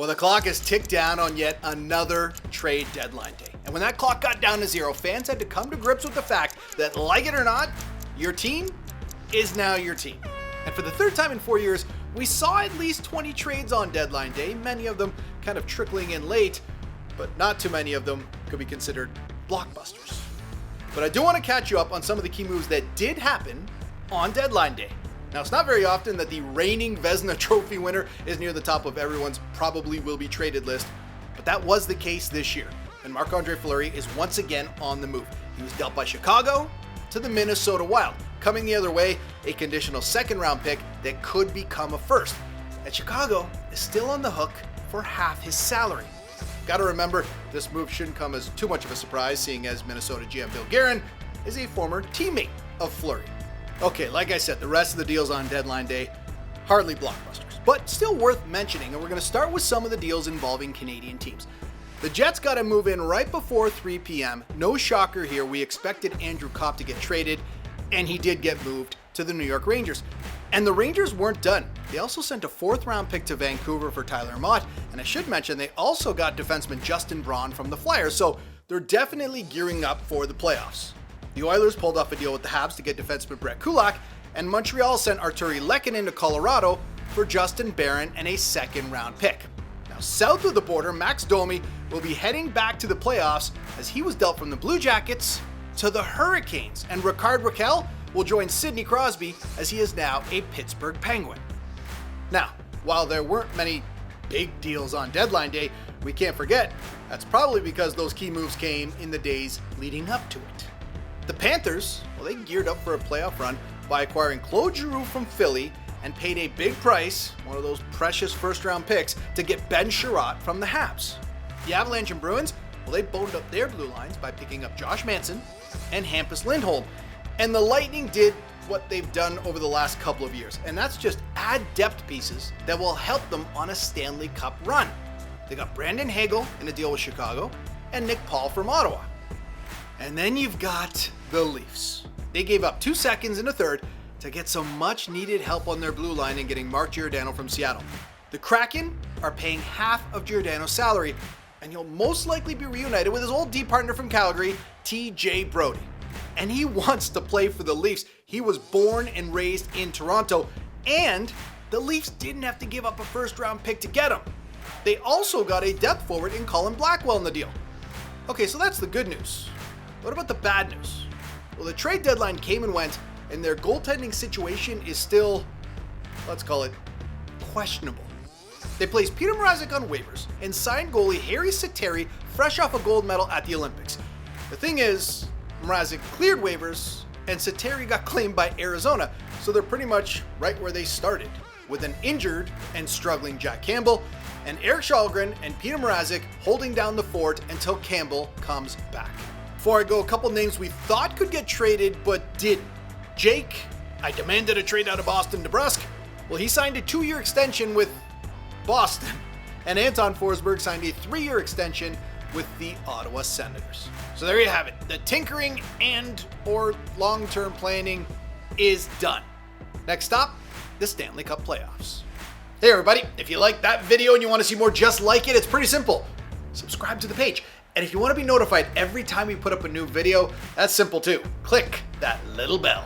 Well, the clock has ticked down on yet another trade deadline day. And when that clock got down to zero, fans had to come to grips with the fact that, like it or not, your team is now your team. And for the third time in 4 years, we saw at least 20 trades on deadline day, many of them kind of trickling in late, but not too many of them could be considered blockbusters. But I do want to catch you up on some of the key moves that did happen on deadline day. Now, it's not very often that the reigning Vezina Trophy winner is near the top of everyone's probably will be traded list, but that was the case this year, and Marc-Andre Fleury is once again on the move. He was dealt by Chicago to the Minnesota Wild. Coming the other way, a conditional second-round pick that could become a first. And Chicago is still on the hook for half his salary. Gotta remember, this move shouldn't come as too much of a surprise, seeing as Minnesota GM Bill Guerin is a former teammate of Fleury. Okay, like I said, the rest of the deals on deadline day, hardly blockbusters, but still worth mentioning, and we're going to start with some of the deals involving Canadian teams. The Jets got to move in right before 3 p.m. No shocker here, we expected Andrew Kopp to get traded, and he did get moved to the New York Rangers. And the Rangers weren't done. They also sent a 4th-round pick to Vancouver for Tyler Mott, and I should mention they also got defenseman Justin Braun from the Flyers, so they're definitely gearing up for the playoffs. The Oilers pulled off a deal with the Habs to get defenseman Brett Kulak, and Montreal sent Arturi Lehkonen to Colorado for Justin Barron and a 2nd-round pick. Now, south of the border, Max Domi will be heading back to the playoffs as he was dealt from the Blue Jackets to the Hurricanes, and Rickard Rakell will join Sidney Crosby as he is now a Pittsburgh Penguin. Now, while there weren't many big deals on deadline day, we can't forget that's probably because those key moves came in the days leading up to it. The Panthers, well, they geared up for a playoff run by acquiring Claude Giroux from Philly and paid a big price, one of those precious first-round picks, to get Ben Sherratt from the Habs. The Avalanche and Bruins, well, they boned up their blue lines by picking up Josh Manson and Hampus Lindholm. And the Lightning did what they've done over the last couple of years, and that's just add depth pieces that will help them on a Stanley Cup run. They got Brandon Hagel in a deal with Chicago and Nick Paul from Ottawa. And then you've got the Leafs. They gave up 2 seconds and a third to get some much needed help on their blue line in getting Mark Giordano from Seattle. The Kraken are paying half of Giordano's salary, and he'll most likely be reunited with his old D partner from Calgary, TJ Brodie. And he wants to play for the Leafs. He was born and raised in Toronto, and the Leafs didn't have to give up a 1st-round pick to get him. They also got a depth forward in Colin Blackwell in the deal. Okay, so that's the good news. What about the bad news? Well, the trade deadline came and went, and their goaltending situation is still, let's call it, questionable. They placed Peter Mrazek on waivers and signed goalie Harry Sateri fresh off a gold medal at the Olympics. The thing is, Mrazek cleared waivers, and Sateri got claimed by Arizona, so they're pretty much right where they started, with an injured and struggling Jack Campbell, and Eric Kallgren and Peter Mrazek holding down the fort until Campbell comes back. Before I go, a couple names we thought could get traded but didn't. Jake, I demanded a trade out of Boston to Brusque. Well, he signed a 2-year extension with Boston. And Anton Forsberg signed a 3-year extension with the Ottawa Senators. So there you have it. The tinkering and or long-term planning is done. Next stop, the Stanley Cup playoffs. Hey everybody, if you liked that video and you want to see more just like it, it's pretty simple. Subscribe to the page. And if you want to be notified every time we put up a new video, that's simple too. Click that little bell.